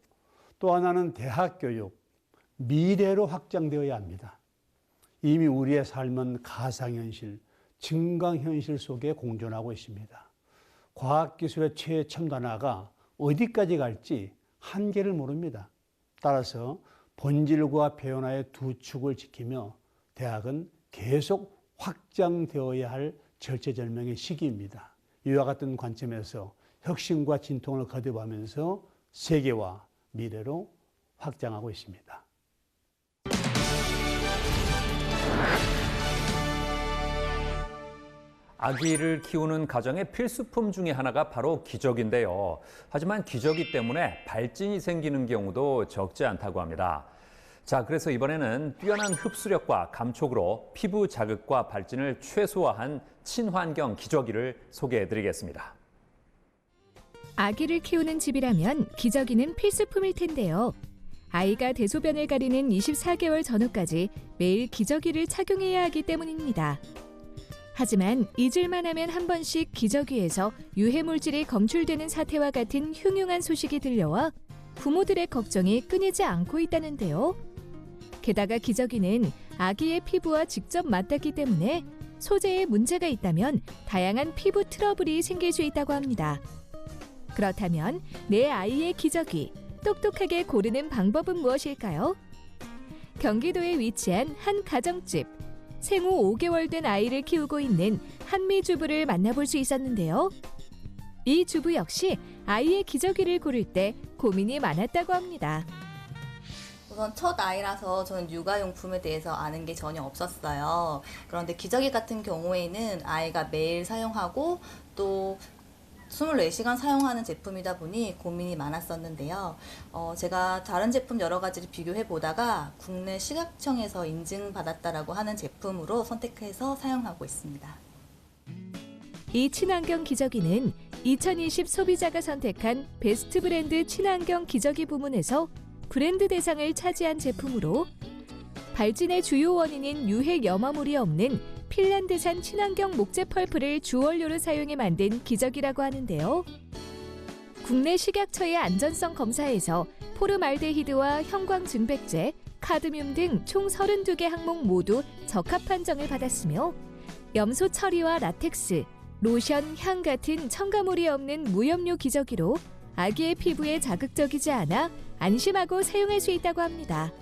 또 하나는 대학 교육, 미래로 확장되어야 합니다. 이미 우리의 삶은 가상현실, 증강현실 속에 공존하고 있습니다. 과학기술의 최첨단화가 어디까지 갈지 한계를 모릅니다. 따라서 본질과 변화의 두 축을 지키며 대학은 계속 확장되어야 할 절체절명의 시기입니다. 이와 같은 관점에서 혁신과 진통을 거듭하면서 세계와 미래로 확장하고 있습니다. 아기를 키우는 가정의 필수품 중에 하나가 바로 기저귀인데요. 하지만 기저귀 때문에 발진이 생기는 경우도 적지 않다고 합니다. 자, 그래서 이번에는 뛰어난 흡수력과 감촉으로 피부 자극과 발진을 최소화한 친환경 기저귀를 소개해드리겠습니다. 아기를 키우는 집이라면 기저귀는 필수품일 텐데요. 아이가 대소변을 가리는 24개월 전후까지 매일 기저귀를 착용해야 하기 때문입니다. 하지만 잊을만 하면 한 번씩 기저귀에서 유해물질이 검출되는 사태와 같은 흉흉한 소식이 들려와 부모들의 걱정이 끊이지 않고 있다는데요. 게다가 기저귀는 아기의 피부와 직접 맞닿기 때문에 소재에 문제가 있다면 다양한 피부 트러블이 생길 수 있다고 합니다. 그렇다면 내 아이의 기저귀, 똑똑하게 고르는 방법은 무엇일까요? 경기도에 위치한 한 가정집. 생후 5개월 된 아이를 키우고 있는 한미 주부를 만나볼 수 있었는데요. 이 주부 역시 아이의 기저귀를 고를 때 고민이 많았다고 합니다. 우선 첫 아이라서 저는 육아용품에 대해서 아는 게 전혀 없었어요. 그런데 기저귀 같은 경우에는 아이가 매일 사용하고 또 24시간 사용하는 제품이다 보니 고민이 많았었는데요. 제가 다른 제품 여러 가지를 비교해 보다가 국내 식약청에서 인증받았다라고 하는 제품으로 선택해서 사용하고 있습니다. 이 친환경 기저귀는 2020 소비자가 선택한 베스트 브랜드 친환경 기저귀 부문에서 브랜드 대상을 차지한 제품으로 발진의 주요 원인인 유해 염화물이 없는 핀란드산 친환경 목재 펄프를 주원료로 사용해 만든 기저귀라고 하는데요. 국내 식약처의 안전성 검사에서 포름알데히드와 형광증백제, 카드뮴 등 총 32개 항목 모두 적합 판정을 받았으며 염소 처리와 라텍스, 로션, 향 같은 첨가물이 없는 무염료 기저귀로 아기의 피부에 자극적이지 않아 안심하고 사용할 수 있다고 합니다.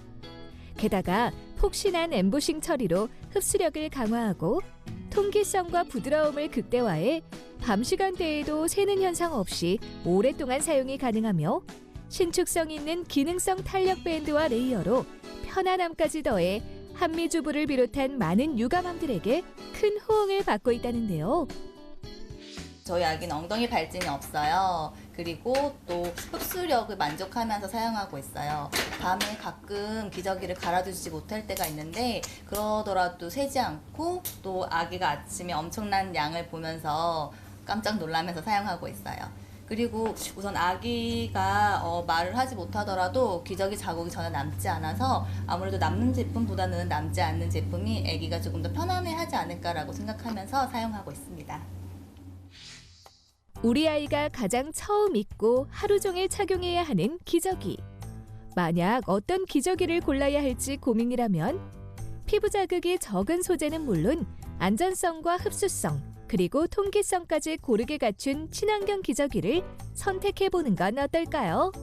게다가 폭신한 엠보싱 처리로 흡수력을 강화하고 통기성과 부드러움을 극대화해 밤 시간대에도 새는 현상 없이 오랫동안 사용이 가능하며 신축성 있는 기능성 탄력 밴드와 레이어로 편안함까지 더해 한미주부를 비롯한 많은 육아맘들에게 큰 호응을 받고 있다는데요. 저희 아기는 엉덩이 발진이 없어요. 그리고 또 흡수력을 만족하면서 사용하고 있어요. 밤에 가끔 기저귀를 갈아주지 못할 때가 있는데 그러더라도 새지 않고 또 아기가 아침에 엄청난 양을 보면서 깜짝 놀라면서 사용하고 있어요. 그리고 우선 아기가 말을 하지 못하더라도 기저귀 자국이 전혀 남지 않아서 아무래도 남는 제품보다는 남지 않는 제품이 아기가 조금 더 편안해하지 않을까라고 생각하면서 사용하고 있습니다. 우리 아이가 가장 처음 입고 하루 종일 착용해야 하는 기저귀. 만약 어떤 기저귀를 골라야 할지 고민이라면 피부 자극이 적은 소재는 물론 안전성과 흡수성, 그리고 통기성까지 고르게 갖춘 친환경 기저귀를 선택해보는 건 어떨까요?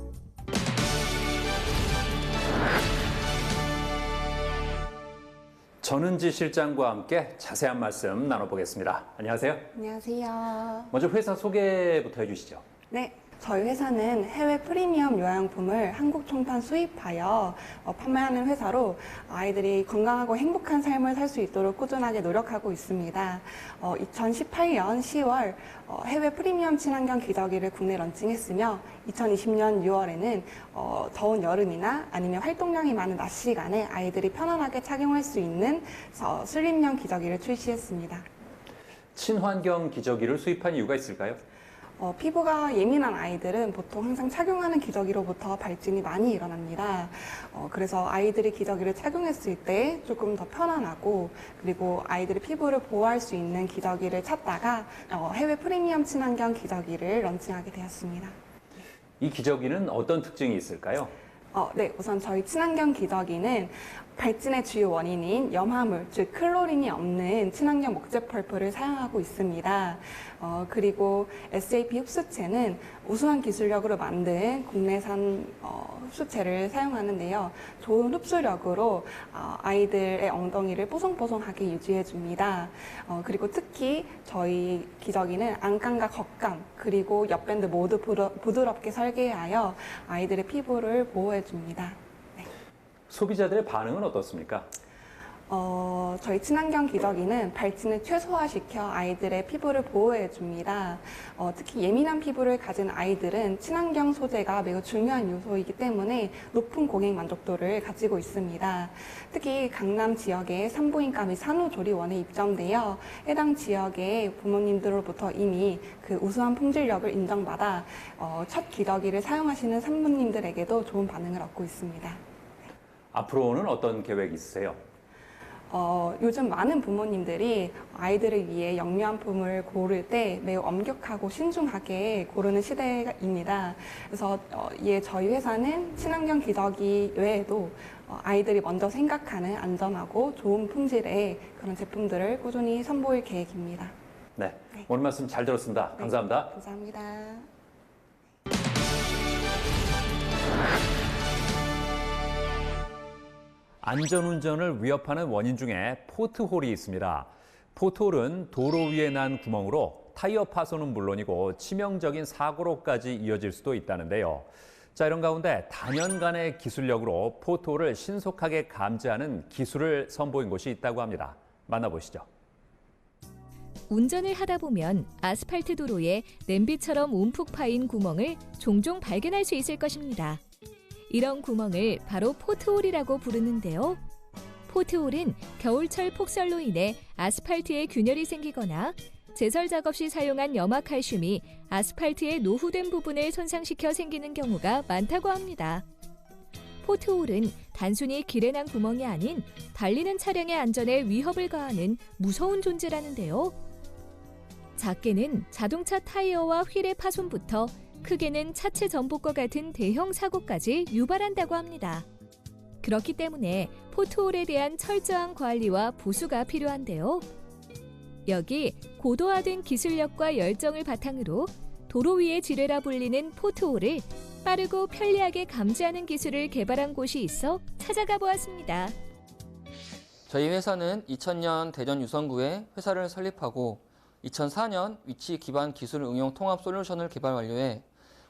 전은지 실장과 함께 자세한 말씀 나눠보겠습니다. 안녕하세요. 안녕하세요. 먼저 회사 소개부터 해주시죠. 네, 저희 회사는 해외 프리미엄 요양용품을 한국 총판 수입하여 판매하는 회사로 아이들이 건강하고 행복한 삶을 살 수 있도록 꾸준하게 노력하고 있습니다. 2018년 10월 해외 프리미엄 친환경 기저귀를 국내 런칭했으며 2020년 6월에는 더운 여름이나 아니면 활동량이 많은 낮 시간에 아이들이 편안하게 착용할 수 있는 슬림형 기저귀를 출시했습니다. 친환경 기저귀를 수입한 이유가 있을까요? 피부가 예민한 아이들은 보통 항상 착용하는 기저귀로부터 발진이 많이 일어납니다. 그래서 아이들이 기저귀를 착용했을 때 조금 더 편안하고 그리고 아이들의 피부를 보호할 수 있는 기저귀를 찾다가 해외 프리미엄 친환경 기저귀를 런칭하게 되었습니다. 이 기저귀는 어떤 특징이 있을까요? 네, 우선 저희 친환경 기저귀는 발진의 주요 원인인 염화물, 즉 클로린이 없는 친환경 목재 펄프를 사용하고 있습니다. 그리고 SAP 흡수체는 우수한 기술력으로 만든 국내산 흡수체를 사용하는데요. 좋은 흡수력으로 아이들의 엉덩이를 뽀송뽀송하게 유지해 줍니다. 그리고 특히 저희 기저귀는 안감과 겉감 그리고 옆밴드 모두 부드럽게 설계하여 아이들의 피부를 보호해 줍니다. 소비자들의 반응은 어떻습니까? 저희 친환경 기저귀는 발진을 최소화시켜 아이들의 피부를 보호해 줍니다. 특히 예민한 피부를 가진 아이들은 친환경 소재가 매우 중요한 요소이기 때문에 높은 고객 만족도를 가지고 있습니다. 특히 강남 지역의 산부인과 및 산후조리원에 입점되어 해당 지역의 부모님들로부터 이미 그 우수한 품질력을 인정받아 첫 기저귀를 사용하시는 산부님들에게도 좋은 반응을 얻고 있습니다. 앞으로는 어떤 계획이 있으세요? 요즘 많은 부모님들이 아이들을 위해 영유아품을 고를 때 매우 엄격하고 신중하게 고르는 시대입니다. 그래서 저희 회사는 친환경 기저귀 외에도 아이들이 먼저 생각하는 안전하고 좋은 품질의 그런 제품들을 꾸준히 선보일 계획입니다. 네, 오늘 말씀 잘 들었습니다. 감사합니다. 감사합니다. 안전운전을 위협하는 원인 중에 포트홀이 있습니다. 포트홀은 도로 위에 난 구멍으로 타이어 파손은 물론이고 치명적인 사고로까지 이어질 수도 있다는데요. 자, 이런 가운데 단연간의 기술력으로 포트홀을 신속하게 감지하는 기술을 선보인 곳이 있다고 합니다. 만나보시죠. 운전을 하다 보면 아스팔트 도로에 냄비처럼 움푹 파인 구멍을 종종 발견할 수 있을 것입니다. 이런 구멍을 바로 포트홀이라고 부르는데요. 포트홀은 겨울철 폭설로 인해 아스팔트에 균열이 생기거나 제설 작업 시 사용한 염화칼슘이 아스팔트의 노후된 부분을 손상시켜 생기는 경우가 많다고 합니다. 포트홀은 단순히 길에 난 구멍이 아닌 달리는 차량의 안전에 위협을 가하는 무서운 존재라는데요. 작게는 자동차 타이어와 휠의 파손부터 크게는 차체 전복과 같은 대형 사고까지 유발한다고 합니다. 그렇기 때문에 포트홀에 대한 철저한 관리와 보수가 필요한데요. 여기 고도화된 기술력과 열정을 바탕으로 도로 위의 지뢰라 불리는 포트홀을 빠르고 편리하게 감지하는 기술을 개발한 곳이 있어 찾아가 보았습니다. 저희 회사는 2000년 대전 유성구에 회사를 설립하고 2004년 위치 기반 기술 응용 통합 솔루션을 개발 완료해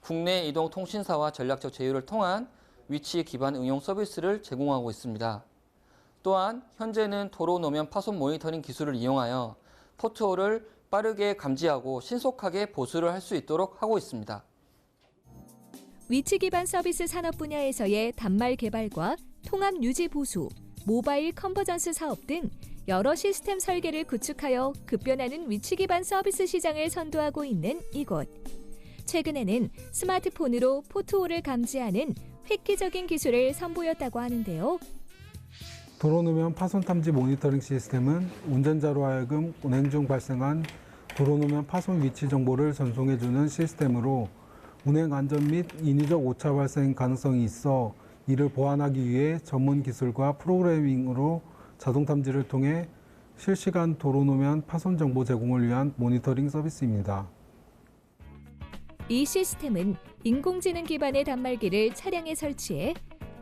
국내 이동 통신사와 전략적 제휴를 통한 위치 기반 응용 서비스를 제공하고 있습니다. 또한 현재는 도로 노면 파손 모니터링 기술을 이용하여 포트홀을 빠르게 감지하고 신속하게 보수를 할 수 있도록 하고 있습니다. 위치 기반 서비스 산업 분야에서의 단말 개발과 통합 유지 보수, 모바일 컨버전스 사업 등 여러 시스템 설계를 구축하여 급변하는 위치 기반 서비스 시장을 선도하고 있는 이곳. 최근에는 스마트폰으로 포트홀을 감지하는 획기적인 기술을 선보였다고 하는데요. 도로 노면 파손 탐지 모니터링 시스템은 운전자로 하여금 운행 중 발생한 도로 노면 파손 위치 정보를 전송해주는 시스템으로 운행 안전 및 인위적 오차 발생 가능성이 있어 이를 보완하기 위해 전문 기술과 프로그래밍으로 자동 탐지를 통해 실시간 도로 노면 파손 정보 제공을 위한 모니터링 서비스입니다. 이 시스템은 인공지능 기반의 단말기를 차량에 설치해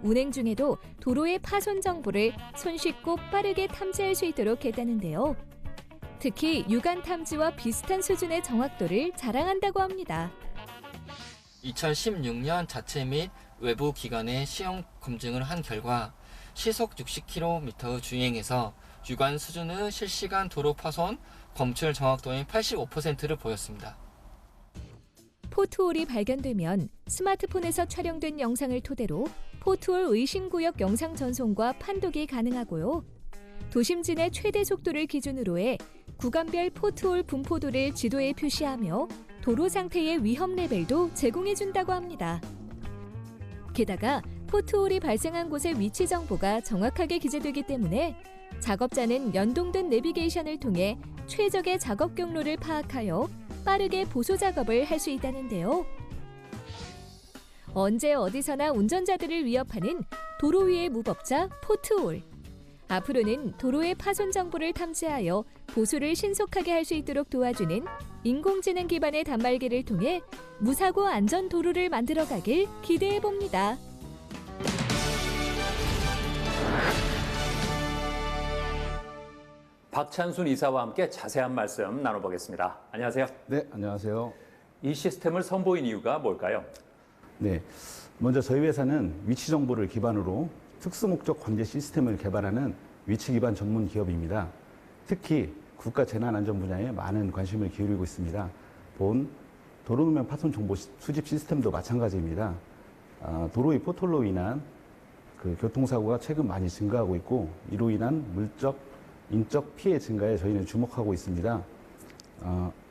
운행 중에도 도로의 파손 정보를 손쉽고 빠르게 탐지할 수 있도록 했다는데요. 특히 육안 탐지와 비슷한 수준의 정확도를 자랑한다고 합니다. 2016년 자체 및 외부 기관의 시험 검증을 한 결과 시속 60km 주행에서 육안 수준의 실시간 도로 파손 검출 정확도인 85%를 보였습니다. 포트홀이 발견되면 스마트폰에서 촬영된 영상을 토대로 포트홀 의심구역 영상 전송과 판독이 가능하고요. 도심지 내 최대 속도를 기준으로 해 구간별 포트홀 분포도를 지도에 표시하며 도로 상태의 위험 레벨도 제공해준다고 합니다. 게다가 포트홀이 발생한 곳의 위치 정보가 정확하게 기재되기 때문에 작업자는 연동된 내비게이션을 통해 최적의 작업 경로를 파악하여 빠르게 보수 작업을 할 수 있다는데요. 언제 어디서나 운전자들을 위협하는 도로 위의 무법자 포트홀. 앞으로는 도로의 파손 정보를 탐지하여 보수를 신속하게 할 수 있도록 도와주는 인공지능 기반의 단말기를 통해 무사고 안전 도로를 만들어가길 기대해봅니다. 박찬순 이사와 함께 자세한 말씀 나눠보겠습니다. 안녕하세요. 네, 안녕하세요. 이 시스템을 선보인 이유가 뭘까요? 네, 먼저 저희 회사는 위치 정보를 기반으로 특수목적 관제 시스템을 개발하는 위치 기반 전문 기업입니다. 특히 국가 재난안전 분야에 많은 관심을 기울이고 있습니다. 본 도로노면 파손 정보 수집 시스템도 마찬가지입니다. 도로의 포톨로 인한 교통사고가 최근 많이 증가하고 있고 이로 인한 물적, 인적 피해 증가에 저희는 주목하고 있습니다.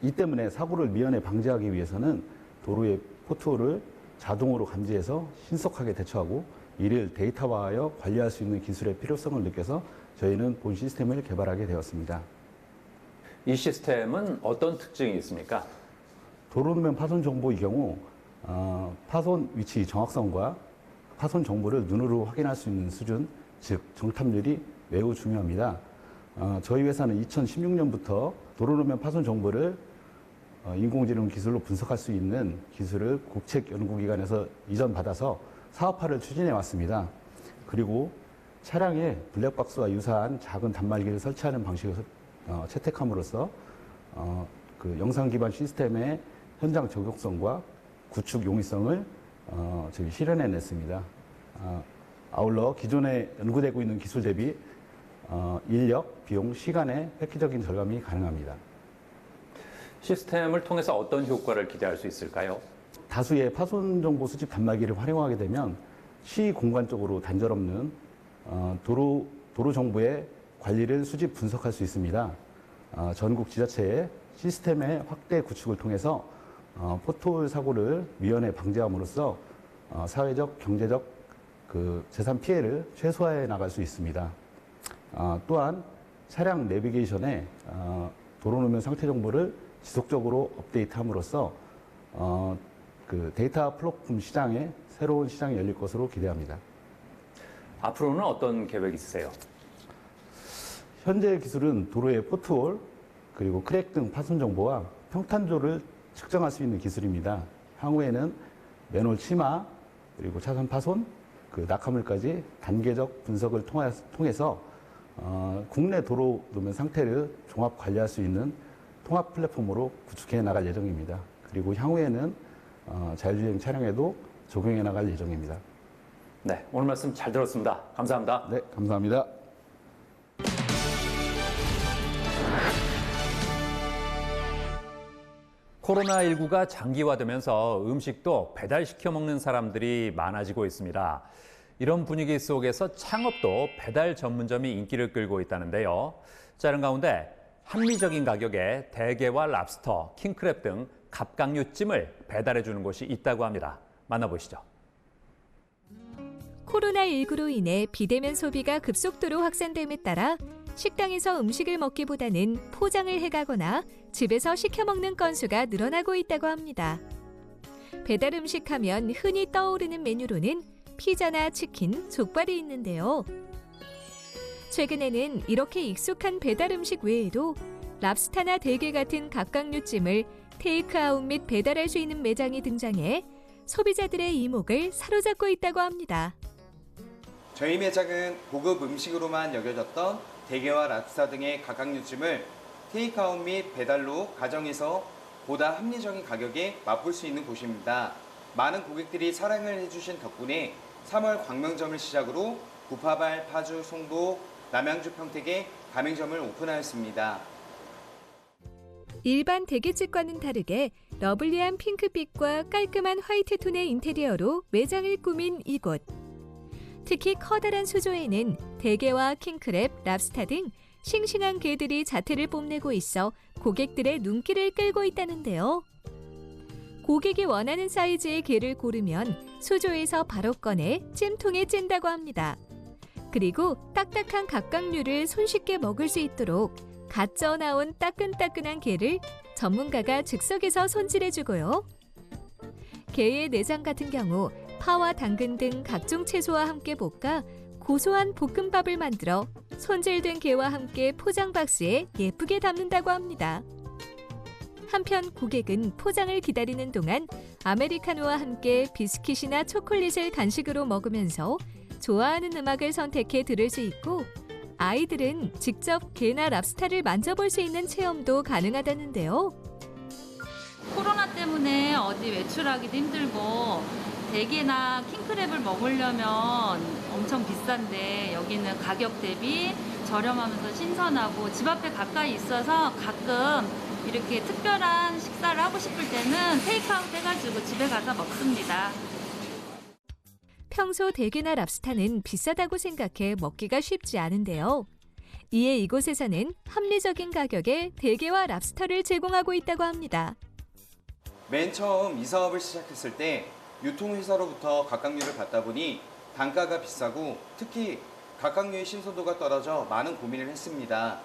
이 때문에 사고를 미연에 방지하기 위해서는 도로의 포트홀을 자동으로 감지해서 신속하게 대처하고 이를 데이터화하여 관리할 수 있는 기술의 필요성을 느껴서 저희는 본 시스템을 개발하게 되었습니다. 이 시스템은 어떤 특징이 있습니까? 도로노면 파손 정보의 경우 파손 위치 정확성과 파손 정보를 눈으로 확인할 수 있는 수준, 즉 정탐률이 매우 중요합니다. 저희 회사는 2016년부터 도로노면 파손 정보를 인공지능 기술로 분석할 수 있는 기술을 국책연구기관에서 이전받아서 사업화를 추진해 왔습니다. 그리고 차량에 블랙박스와 유사한 작은 단말기를 설치하는 방식을 채택함으로써 영상 기반 시스템의 현장 적용성과 구축 용이성을 저희 실현해냈습니다. 아울러 기존에 연구되고 있는 기술 대비 인력, 비용, 시간의 획기적인 절감이 가능합니다. 시스템을 통해서 어떤 효과를 기대할 수 있을까요? 다수의 파손 정보 수집 단말기를 활용하게 되면 시공간적으로 단절없는 도로 정보의 관리를 수집 분석할 수 있습니다. 전국 지자체의 시스템의 확대 구축을 통해서 포트홀 사고를 미연에 방지함으로써 사회적, 경제적 재산 피해를 최소화해 나갈 수 있습니다. 또한 차량 내비게이션에 도로노면 상태 정보를 지속적으로 업데이트함으로써 데이터 플랫폼 시장에 새로운 시장이 열릴 것으로 기대합니다. 앞으로는 어떤 계획이 있으세요? 현재 기술은 도로의 포트홀, 그리고 크랙 등 파손 정보와 평탄조를 측정할 수 있는 기술입니다. 향후에는 맨홀 치마, 그리고 차선 파손, 낙하물까지 단계적 분석을 통해서 국내 도로 노면 상태를 종합 관리할 수 있는 통합 플랫폼으로 구축해 나갈 예정입니다. 그리고 향후에는 자율주행 차량에도 적용해 나갈 예정입니다. 네, 오늘 말씀 잘 들었습니다. 감사합니다. 네, 감사합니다. 코로나19가 장기화되면서 음식도 배달시켜 먹는 사람들이 많아지고 있습니다. 이런 분위기 속에서 창업도 배달 전문점이 인기를 끌고 있다는데요. 자, 이런 가운데 합리적인 가격에 대게와 랍스터, 킹크랩 등 갑각류찜을 배달해 주는 곳이 있다고 합니다. 만나보시죠. 코로나19로 인해 비대면 소비가 급속도로 확산됨에 따라 식당에서 음식을 먹기보다는 포장을 해가거나 집에서 시켜 먹는 건수가 늘어나고 있다고 합니다. 배달 음식 하면 흔히 떠오르는 메뉴로는 피자나 치킨, 족발이 있는데요. 최근에는 이렇게 익숙한 배달 음식 외에도 랍스타나 대게 같은 갑각류찜을 테이크아웃 및 배달할 수 있는 매장이 등장해 소비자들의 이목을 사로잡고 있다고 합니다. 저희 매장은 고급 음식으로만 여겨졌던 대게와 랍스타 등의 갑각류찜을 테이크아웃 및 배달로 가정에서 보다 합리적인 가격에 맛볼 수 있는 곳입니다. 많은 고객들이 사랑을 해주신 덕분에 3월 광명점을 시작으로 구파발, 파주, 송도, 남양주, 평택에 가맹점을 오픈하였습니다. 일반 대게집과는 다르게 러블리한 핑크빛과 깔끔한 화이트 톤의 인테리어로 매장을 꾸민 이곳. 특히 커다란 수조에는 대게와 킹크랩, 랍스타 등 싱싱한 게들이 자태를 뽐내고 있어 고객들의 눈길을 끌고 있다는데요. 고객이 원하는 사이즈의 게를 고르면 수조에서 바로 꺼내 찜통에 찐다고 합니다. 그리고 딱딱한 각각류를 손쉽게 먹을 수 있도록 갓 쪄 나온 따끈따끈한 게를 전문가가 즉석에서 손질해주고요. 게의 내장 같은 경우 파와 당근 등 각종 채소와 함께 볶아 고소한 볶음밥을 만들어 손질된 게와 함께 포장 박스에 예쁘게 담는다고 합니다. 한편 고객은 포장을 기다리는 동안 아메리카노와 함께 비스킷이나 초콜릿을 간식으로 먹으면서 좋아하는 음악을 선택해 들을 수 있고, 아이들은 직접 게나 랍스타를 만져볼 수 있는 체험도 가능하다는데요. 코로나 때문에 어디 외출하기도 힘들고 대게나 킹크랩을 먹으려면 엄청 비싼데 여기는 가격 대비 저렴하면서 신선하고 집 앞에 가까이 있어서 가끔 이렇게 특별한 식사를 하고 싶을 때는 테이크아웃 해가지고 집에 가서 먹습니다. 평소 대게나 랍스타는 비싸다고 생각해 먹기가 쉽지 않은데요. 이에 이곳에서는 합리적인 가격에 대게와 랍스터를 제공하고 있다고 합니다. 맨 처음 이 사업을 시작했을 때 유통회사로부터 각각류를 받다 보니 단가가 비싸고 특히 각각류의 신선도가 떨어져 많은 고민을 했습니다.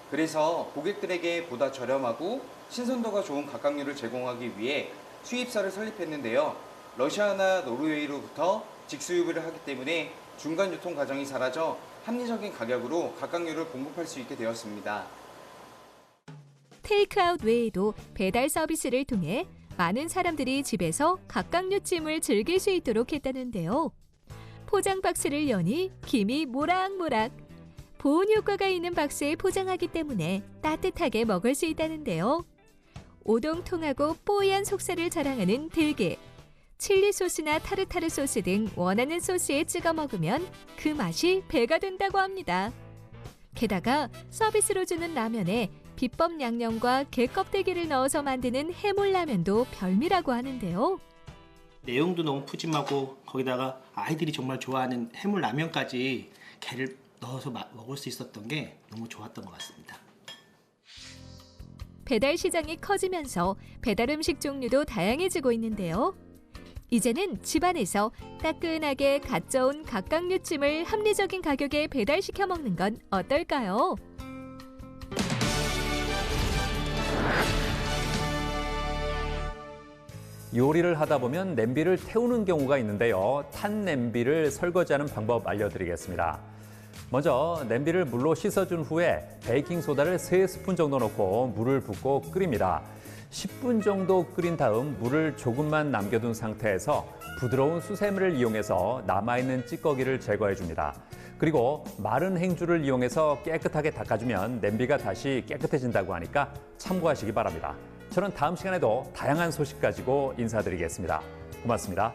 그래서 고객들에게 보다 저렴하고 신선도가 좋은 각각류를 제공하기 위해 수입사를 설립했는데요. 러시아나 노르웨이로부터 직수입을 하기 때문에 중간 유통 과정이 사라져 합리적인 가격으로 각각류를 공급할 수 있게 되었습니다. 테이크아웃 외에도 배달 서비스를 통해 많은 사람들이 집에서 각각류찜을 즐길 수 있도록 했다는데요. 포장 박스를 여니 김이 모락모락. 보온 효과가 있는 박스에 포장하기 때문에 따뜻하게 먹을 수 있다는데요. 오동통하고 뽀얀 속살을 자랑하는 들게. 칠리 소스나 타르타르 소스 등 원하는 소스에 찍어 먹으면 그 맛이 배가 된다고 합니다. 게다가 서비스로 주는 라면에 비법 양념과 게 껍데기를 넣어서 만드는 해물라면도 별미라고 하는데요. 내용도 너무 푸짐하고 거기다가 아이들이 정말 좋아하는 해물라면까지 게를 넣어서 먹을 수 있었던 게 너무 좋았던 것 같습니다. 배달 시장이 커지면서 배달 음식 종류도 다양해지고 있는데요. 이제는 집안에서 따끈하게 갓 쪄온 각각류찜을 합리적인 가격에 배달시켜 먹는 건 어떨까요? 요리를 하다 보면 냄비를 태우는 경우가 있는데요. 탄 냄비를 설거지하는 방법 알려드리겠습니다. 먼저 냄비를 물로 씻어준 후에 베이킹소다를 3스푼 정도 넣고 물을 붓고 끓입니다. 10분 정도 끓인 다음 물을 조금만 남겨둔 상태에서 부드러운 수세미를 이용해서 남아있는 찌꺼기를 제거해줍니다. 그리고 마른 행주를 이용해서 깨끗하게 닦아주면 냄비가 다시 깨끗해진다고 하니까 참고하시기 바랍니다. 저는 다음 시간에도 다양한 소식 가지고 인사드리겠습니다. 고맙습니다.